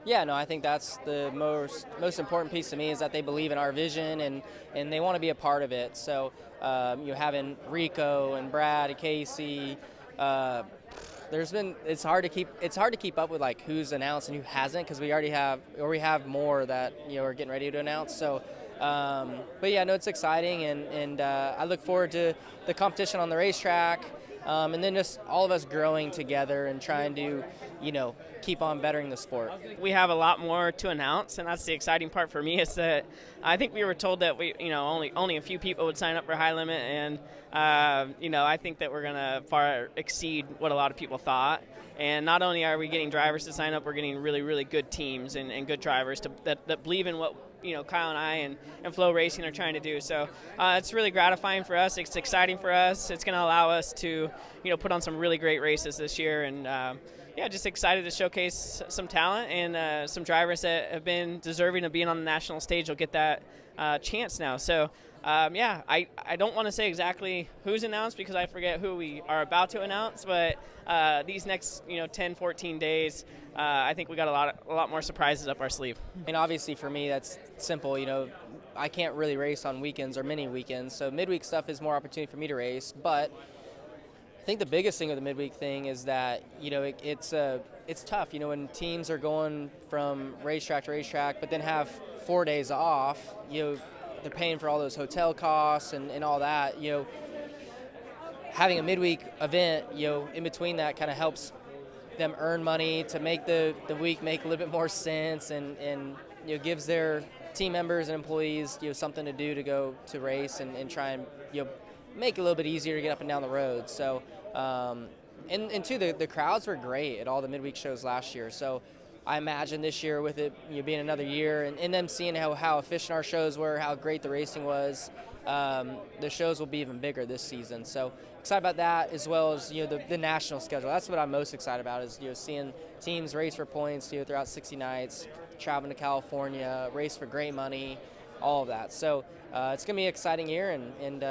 Yeah, no, I think that's the most important piece to me is that they believe in our vision and they want to be a part of it. So you having Rico and Brad and Casey. Uh, there's been it's hard to keep up with like who's announced and who hasn't because we have more that are getting ready to announce. So, but yeah, no, it's exciting and I look forward to the competition on the racetrack. And then just all of us growing together and trying to, keep on bettering the sport. We have a lot more to announce, and that's the exciting part for me. Is that I think we were told that only a few people would sign up for high limit, and I think that we're gonna far exceed what a lot of people thought. And not only are we getting drivers to sign up, we're getting really, really good teams and good drivers that believe in what Kyle and I and Flow Racing are trying to do. So it's really gratifying for us. It's exciting for us. It's going to allow us to put on some really great races this year, and just excited to showcase some talent and some drivers that have been deserving of being on the national stage will get that chance now. So I don't want to say exactly who's announced because I forget who we are about to announce, but these next 10, 14 days, I think we got a lot more surprises up our sleeve. And obviously for me, that's simple. I can't really race on weekends or mini weekends, so midweek stuff is more opportunity for me to race. But I think the biggest thing with the midweek thing is that it's tough. When teams are going from racetrack to racetrack, but then have 4 days off. They're paying for all those hotel costs and all that. Having a midweek event, in between that kind of helps them earn money to make the week make a little bit more sense and gives their team members and employees something to do to go to race and try and make it a little bit easier to get up and down the road. So and too, the crowds were great at all the midweek shows last year. So I imagine this year with it being another year and them seeing how efficient our shows were, how great the racing was, the shows will be even bigger this season. So excited about that, as well as the national schedule. That's what I'm most excited about is seeing teams race for points throughout 60 nights, traveling to California, race for great money, all of that. So it's going to be an exciting year and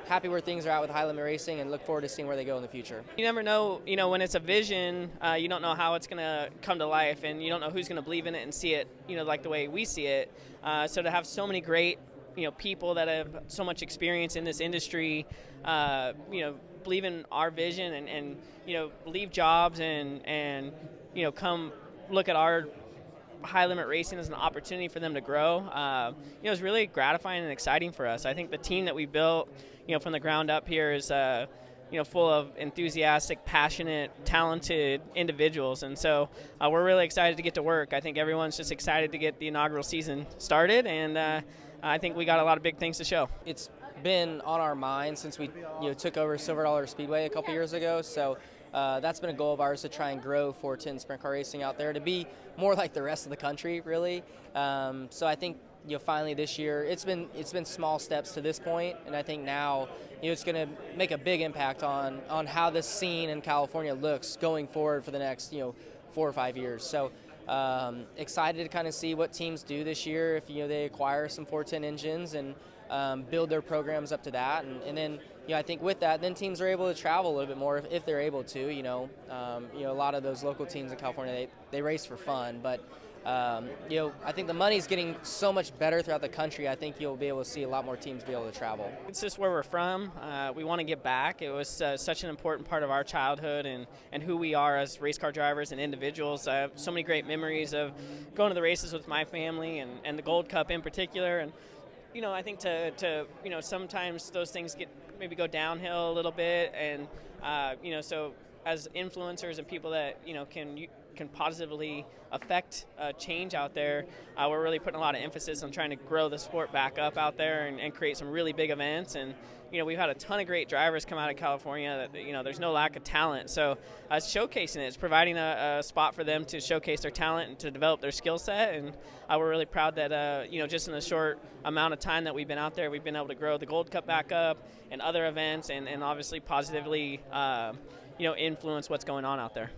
happy where things are at with high limit racing and look forward to seeing where they go in the future. You never know, when it's a vision, you don't know how it's going to come to life, and you don't know who's going to believe in it and see it, like the way we see it. So to have so many great, people that have so much experience in this industry, believe in our vision and leave jobs and come look at our high limit racing as an opportunity for them to grow. It's really gratifying and exciting for us. I think the team that we built, from the ground up here is, full of enthusiastic, passionate, talented individuals. And so we're really excited to get to work. I think everyone's just excited to get the inaugural season started, and I think we got a lot of big things to show. It's been on our mind since we took over Silver Dollar Speedway a couple years ago. So that's been a goal of ours to try and grow 410 sprint car racing out there to be more like the rest of the country, really. So I think finally this year it's been small steps to this point, and I think now it's going to make a big impact on how the scene in California looks going forward for the next 4 or 5 years. So excited to kind of see what teams do this year if they acquire some 410 engines and build their programs up to that, and then I think with that, then teams are able to travel a little bit more if they're able to. A lot of those local teams in California they race for fun, but I think the money's getting so much better throughout the country. I think you'll be able to see a lot more teams be able to travel. It's just where we're from. We want to get back. It was such an important part of our childhood and who we are as race car drivers and individuals. I have so many great memories of going to the races with my family and the Gold Cup in particular. And I think to sometimes those things maybe go downhill a little bit, and so as influencers and people that can positively affect change out there, we're really putting a lot of emphasis on trying to grow the sport back up out there and create some really big events. And we've had a ton of great drivers come out of California that there's no lack of talent. So showcasing it, it's providing a spot for them to showcase their talent and to develop their skill set. And we're really proud that just in a short amount of time that we've been out there, we've been able to grow the Gold Cup back up and other events and obviously positively influence what's going on out there.